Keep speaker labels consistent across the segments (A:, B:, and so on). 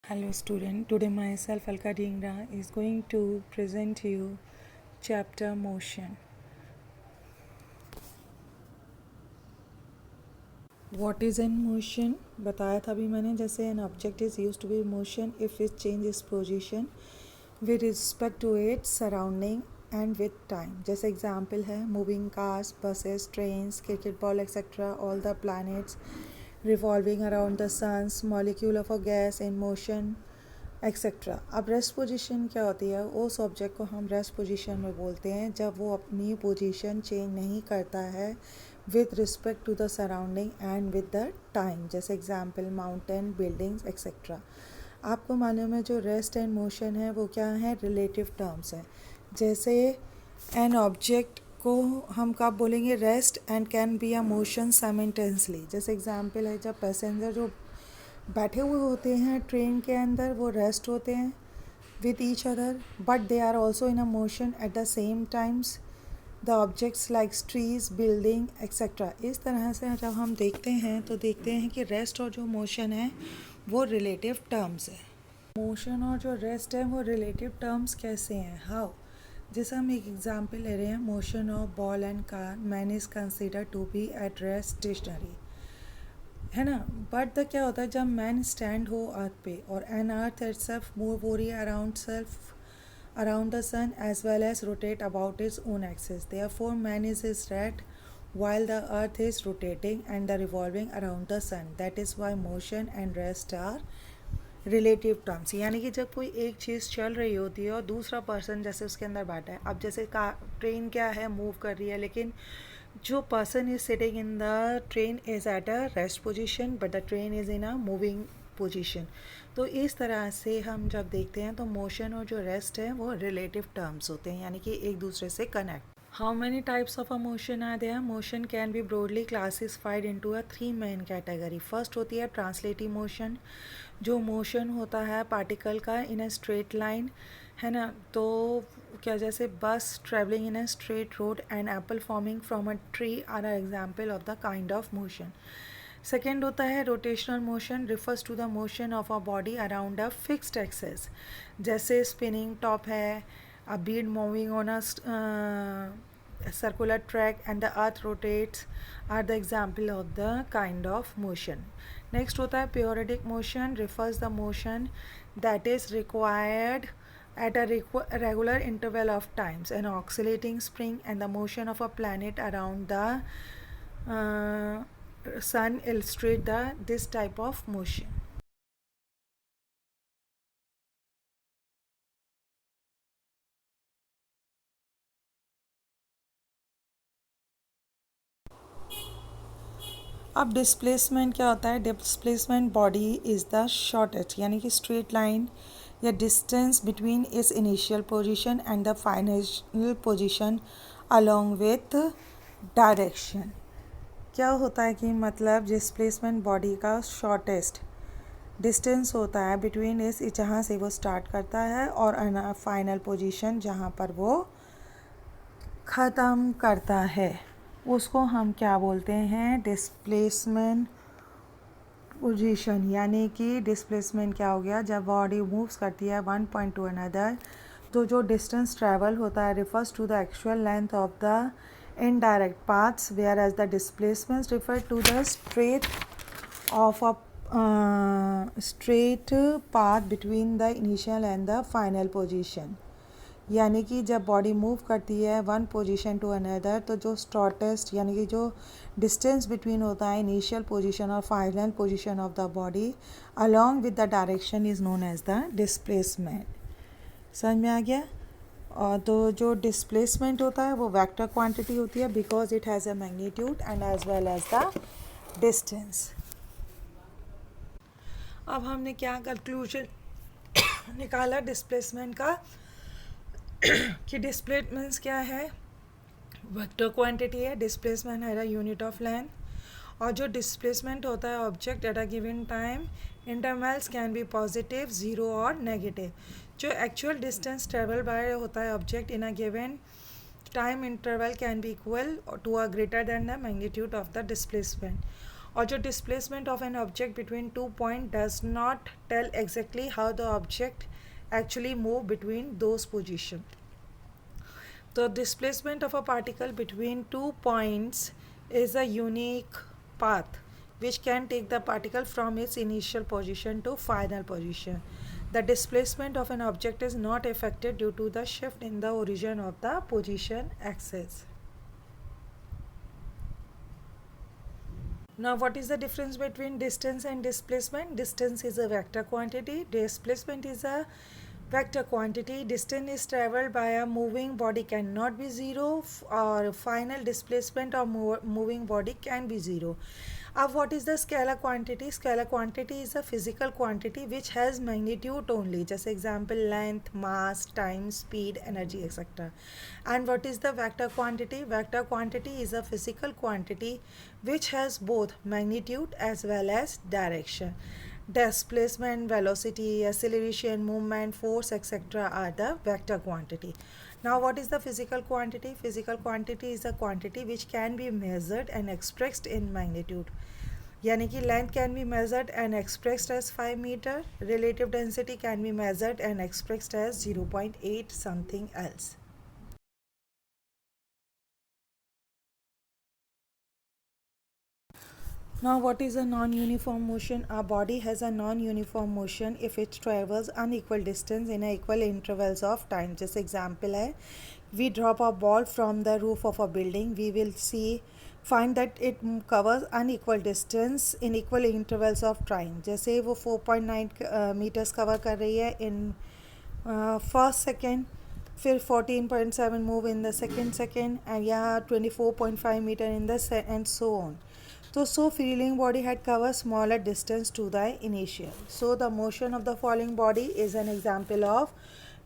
A: Hello student, today myself Alka Dhingra is going to present you chapter motion. What is in motion? बताया था अभी मैंने जैसे an object is used to be in motion if it changes position with respect to its surrounding and with time. जैसे example है moving cars, buses, trains, cricket ball etc. all the planets revolving around the sun's molecule of a gas in motion etcetera. अब rest position क्या होती है? उस object को हम rest position में बोलते हैं जब वो अपनी पोजीशन चेंज नहीं करता है with respect to the surrounding and with the time. जैसे एग्जांपल माउंटेन, बिल्डिंग्स एक्सेट्रा. आपको मालूम है जो रेस्ट एंड मोशन है वो क्या है? रिलेटिव टर्म्स है. जैसे एन ऑब्जेक्ट को हम कब बोलेंगे? Rest and can be a motion simultaneously. जैसे एग्जांपल है जब पैसेंजर जो बैठे हुए होते हैं ट्रेन के अंदर वो रेस्ट होते हैं with each other but they are also in a motion at the same times. The objects like trees, building etcetera. इस तरह से जब हम देखते हैं तो देखते हैं कि रेस्ट और जो मोशन है वो रिलेटिव टर्म्स है. मोशन और जो रेस्ट है वो रिलेटिव टर्म्स कैसे हैं? हाउ? जैसे हम एक एग्जांपल ले रहे हैं motion of ball and car. Man is consider to be at rest stationary, है ना. बट द क्या होता है जब मैन स्टैंड हो अर्थ पे और an earth itself move हो रही है around the sun as well as rotate about its own axis. Therefore man is rest while the earth is rotating and the revolving around the sun. That is why motion and rest are relative terms. यानी कि जब कोई एक चीज़ चल रही होती है और दूसरा पर्सन जैसे उसके अंदर बैठा है. अब जैसे ट्रेन क्या है, मूव कर रही है, लेकिन जो person is sitting in the train is at a rest position but the train is in a moving position. तो इस तरह से हम जब देखते हैं तो मोशन और जो रेस्ट है वो रिलेटिव टर्म्स होते हैं, यानी कि एक दूसरे से connect. How many types of a motion are there? Motion can be broadly classified into a three main category. First होती है translative motion, जो मोशन होता है पार्टिकल का इन अ स्ट्रेट लाइन, है ना. तो क्या जैसे bus travelling in a straight road and apple forming from a tree are a example of the kind of motion. Second होता है rotational motion, refers to the motion of a body around a fixed axes. जैसे spinning top है, a bead moving on a circular track and the earth rotates are the example of the kind of motion. Next होता है periodic motion, refers the motion that is required at a regular interval of times. An oscillating spring and the motion of a planet around the sun illustrate this type of motion. अब displacement क्या होता है? Displacement body is the shortest, यानी कि straight line या distance between its initial position and the final position along with direction. क्या होता है कि मतलब डिस्प्लेसमेंट बॉडी का शॉर्टेस्ट डिस्टेंस होता है बिटवीन इस जहाँ से वो स्टार्ट करता है और फाइनल पोजीशन जहाँ पर वो ख़त्म करता है, उसको हम क्या बोलते हैं? Displacement position. यानी कि डिस्प्लेसमेंट क्या हो गया? जब बॉडी मूव्स करती है वन पॉइंट टू अनदर, तो जो डिस्टेंस ट्रैवल होता है refers to the actual length of the indirect paths, whereas the displacement refer to the straight of a straight path between the initial and the final position. यानी कि जब body move करती है one position to another, तो जो shortest यानी कि जो डिस्टेंस बिटवीन होता है इनिशियल पोजीशन और final position of the body along with the direction is known as the displacement. समझ में आ गया? और तो जो डिस्प्लेसमेंट होता है वो वेक्टर क्वांटिटी होती है because it has a magnitude and as well as the distance. अब हमने क्या कंक्लूजन निकाला डिस्प्लेसमेंट का कि डिस्प्लेसमेंट क्या है? वेक्टर क्वांटिटी है. डिस्प्लेसमेंट है यूनिट ऑफ लेंथ. और जो डिस्प्लेसमेंट होता है object at a given time intervals can be positive, zero और नेगेटिव. जो एक्चुअल डिस्टेंस ट्रेवल बाय होता है object in a given time interval can be equal to a greater than the magnitude of the displacement. और जो displacement of an object between two point does not tell exactly how the object actually move between those positions. The displacement of a particle between 2 points is a unique path which can take the particle from its initial position to final position. The displacement of an object is not affected due to the shift in the origin of the position axis. Now, what is the difference between distance and displacement? Distance is a vector quantity. Displacement is a vector quantity. Distance is traveled by a moving body cannot be zero, or final displacement of moving body can be zero. What is the scalar quantity? Scalar quantity is a physical quantity which has magnitude only. Just example, length, mass, time, speed, energy, etc. And what is the vector quantity? Vector quantity is a physical quantity which has both magnitude as well as direction. Displacement, velocity, acceleration, movement, force, etc. are the vector quantity. Now, what is the physical quantity? Physical quantity is a quantity which can be measured and expressed in magnitude. यानी कि length can be measured and expressed as 5 meter. Relative density can be measured and expressed as 0.8 something else. Now, what is a non-uniform motion? A body has a non-uniform motion if it travels unequal distance in equal intervals of time. Just example है, we drop a ball from the roof of a building. We will find that it covers unequal distance in equal intervals of time. जैसे वो 4.9 meters cover कर रही है in first second, फिर 14.7 move in the second and यहाँ 24.5 meter in the and so on. So falling body had covered smaller distance to the initial. So the motion of the falling body is an example of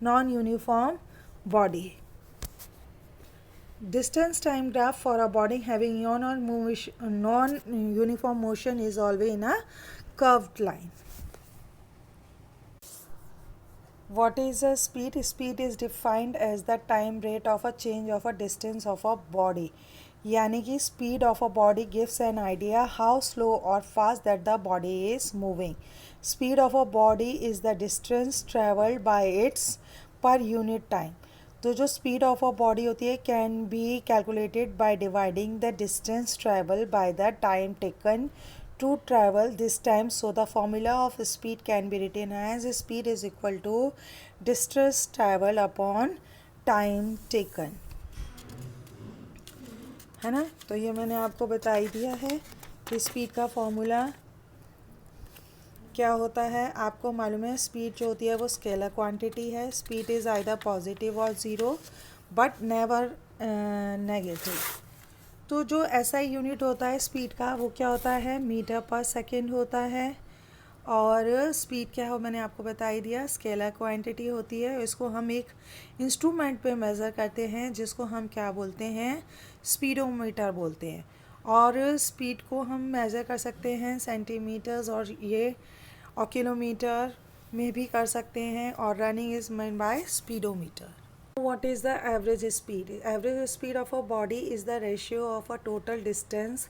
A: non-uniform body. Distance time graph for a body having non-uniform motion is always in a curved line. What is a speed? Speed is defined as the time rate of a change of a distance of a body. यानी कि speed of a body gives an idea how slow or fast that the body is moving. Speed of a body is the distance traveled by its per unit time. तो जो speed of a body होती है can be calculated by dividing the distance traveled by the time taken to travel this time. So the formula of speed can be written as speed is equal to distance traveled upon time taken. है ना. तो ये मैंने आपको बता ही दिया है कि स्पीड का फॉर्मूला क्या होता है. आपको मालूम है स्पीड जो होती है वो स्केलर क्वांटिटी है. स्पीड इज़ आइदर पॉजिटिव और ज़ीरो बट नेवर नेगेटिव. तो जो एसआई यूनिट होता है स्पीड का वो क्या होता है, मीटर पर सेकेंड होता है. और स्पीड क्या हो मैंने आपको बता ही दिया, स्केलर क्वांटिटी होती है. इसको हम एक इंस्ट्रूमेंट पे मेज़र करते हैं जिसको हम क्या बोलते हैं, स्पीडोमीटर बोलते हैं. और स्पीड को हम मेज़र कर सकते हैं सेंटीमीटर्स और किलोमीटर में भी कर सकते हैं. और running is main by speedometer. What is the average speed? Average speed of a body is the ratio of a total distance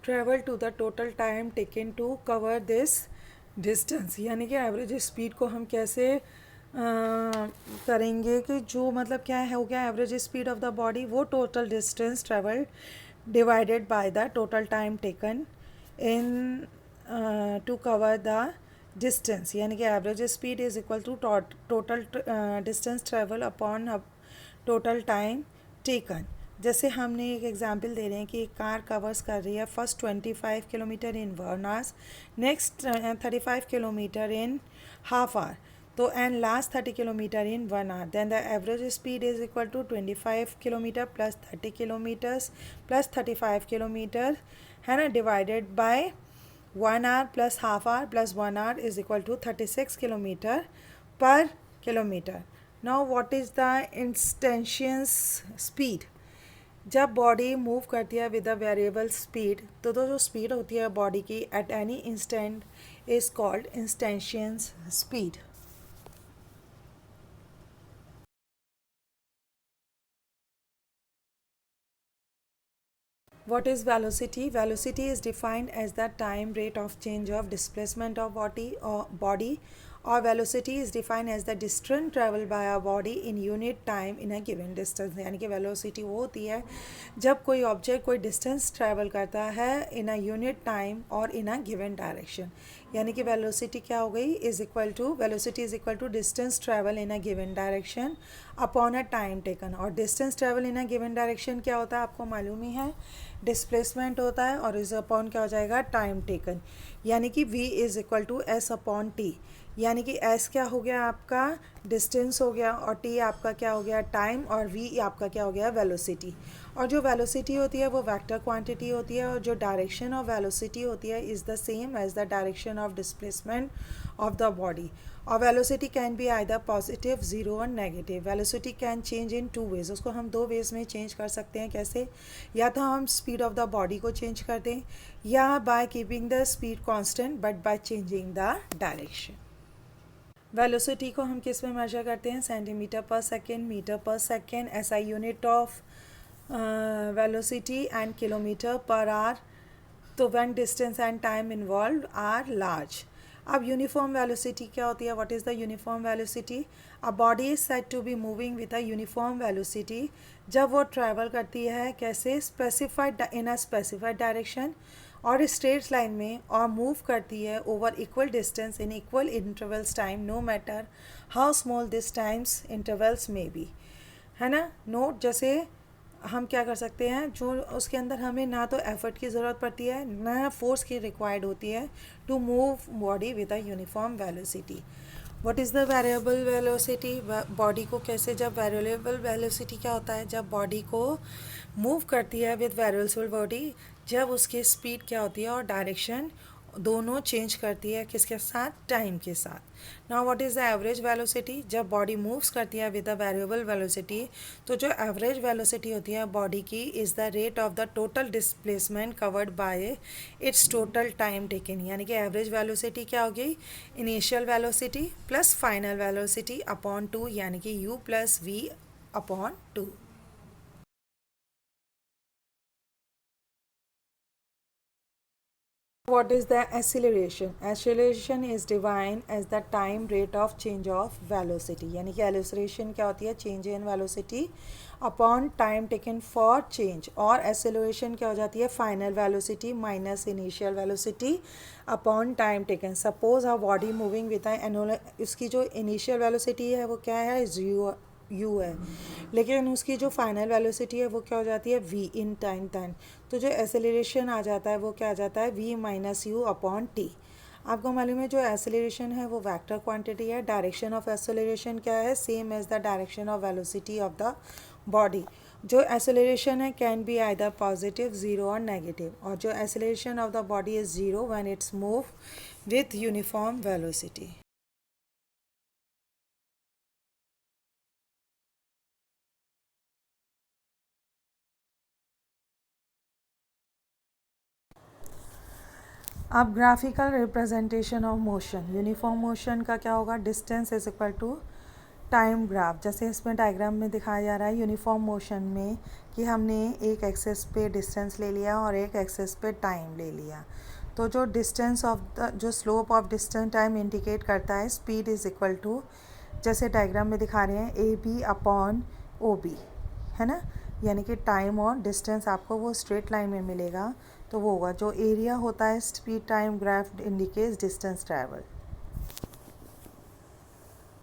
A: traveled to the total time taken to cover this distance. यानी कि average speed को हम कैसे करेंगे कि जो मतलब क्या है हो गया average speed of the body, वो total distance travelled divided by the total time taken in to cover the distance. यानी कि average speed is equal to total distance travel upon total time taken. जैसे हमने एक example दे रहे हैं कि एक कार कवर्स कर रही है first 25 kilometre in 1 hours, next 35 kilometre in half hour, तो and last 30 kilometre in 1 hour. Then the average speed is equal to 25 kilometre plus 30 kilometres plus 35 kilometre, है ना, divided by 1 hour plus half hour plus 1 hour is equal to 36 kilometre per kilometre. Now what is the instantaneous speed? जब body move करती है with a variable speed तो जो speed होती है body की at any instant is called instantaneous speed. what is velocity? Velocity is defined as the time rate of change of displacement of body or velocity is defined as the distance traveled by a body in unit time in a given distance. यानी कि velocity वो होती है जब कोई object कोई distance travel करता है इन अ यूनिट टाइम और इन अ गिवन डायरेक्शन. यानी कि वेलोसिटी क्या हो गई is equal to velocity is equal to distance travel in a given direction upon a time taken. और distance travel in a given direction क्या होता है आपको मालूम ही है, डिस्प्लेसमेंट होता है और इज अपॉन क्या हो जाएगा टाइम टेकन. यानी कि v is equal to S upon T. यानी कि s क्या हो गया आपका डिस्टेंस हो गया और t आपका क्या हो गया टाइम और v आपका क्या हो गया वेलोसिटी. और जो वेलोसिटी होती है वो वेक्टर क्वांटिटी होती है और जो डायरेक्शन ऑफ वेलोसिटी होती है is the same as the direction of displacement of the body. और velocity can be either positive zero और negative. Velocity can change in two ways. उसको हम दो वेज में चेंज कर सकते हैं. कैसे? या तो हम स्पीड ऑफ द बॉडी को चेंज कर दें या by keeping the speed constant but by changing the direction. Velocity को हम किस में मेजर करते हैं? Centimetre per second, metre per second, SI unit of velocity and kilometre per hour. तो when distance and time involve are large. अब uniform velocity क्या होती है? What is the uniform velocity? A body is said to be moving with a uniform velocity जब वो travel करती है कैसे? Specified in a specified direction और स्ट्रेट लाइन में और मूव करती है over equal distance in equal intervals time no matter how small this times intervals में बी. है ना. नोट जैसे हम क्या कर सकते हैं जो उसके अंदर हमें ना तो एफर्ट की ज़रूरत पड़ती है ना फोर्स की रिक्वायर्ड होती है to move body with a uniform velocity. What is the variable velocity? Body को कैसे जब वेरिएबल वेलोसिटी क्या होता है? जब बॉडी को मूव करती है विद वेरिएबल बॉडी जब उसकी स्पीड क्या होती है और डायरेक्शन दोनों चेंज करती है किसके साथ? टाइम के साथ. Now what is the average velocity? जब बॉडी मूव्स करती है विद द वेरिएबल वेलोसिटी तो जो एवरेज वेलोसिटी होती है बॉडी की is the rate of the total displacement covered by it's total time taken. यानी कि एवरेज वेलोसिटी क्या होगी? Initial velocity plus final velocity upon 2 यानी कि u plus v upon 2. What is the acceleration? Acceleration is defined as the time rate of change of velocity. यानी कि acceleration क्या होती है? Change in velocity upon time taken for change. और acceleration क्या हो जाती है? Final velocity minus initial velocity upon time taken. Suppose a body moving with a उसकी जो initial velocity है वो क्या है? u है लेकिन उसकी जो फाइनल वेलोसिटी है वो क्या हो जाती है? v in time time. तो जो एसेलरेशन आ जाता है वो क्या आ जाता है? v minus u upon t. आपको मालूम है जो एसेलरेशन है वो वेक्टर क्वांटिटी है. डायरेक्शन ऑफ एसेलरेशन क्या है? Same as the direction of velocity of the body. जो एसेलरेशन है can be either positive zero और नेगेटिव. और जो acceleration of the body is zero when it's move with uniform velocity. अब graphical representation of motion. Uniform motion का क्या होगा? Distance is equal to time graph. जैसे इसमें डायग्राम में दिखाया जा रहा है यूनिफॉर्म मोशन में कि हमने एक एक्सेस पे डिस्टेंस ले लिया और एक एक्सेस पे टाइम ले लिया. तो जो डिस्टेंस ऑफ द जो slope of distance time indicate करता है स्पीड इज़ इक्वल टू जैसे डायग्राम में दिखा रहे हैं A B upon O B. है ना. यानी कि टाइम और डिस्टेंस आपको वो स्ट्रेट लाइन में मिलेगा. तो वो होगा जो एरिया होता है speed time graph indicates distance travel.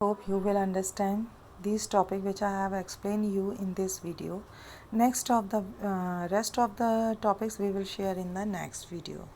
A: Hope you will understand these topic which I have explained you in this video. Next of the rest of the topics we will share in the next video.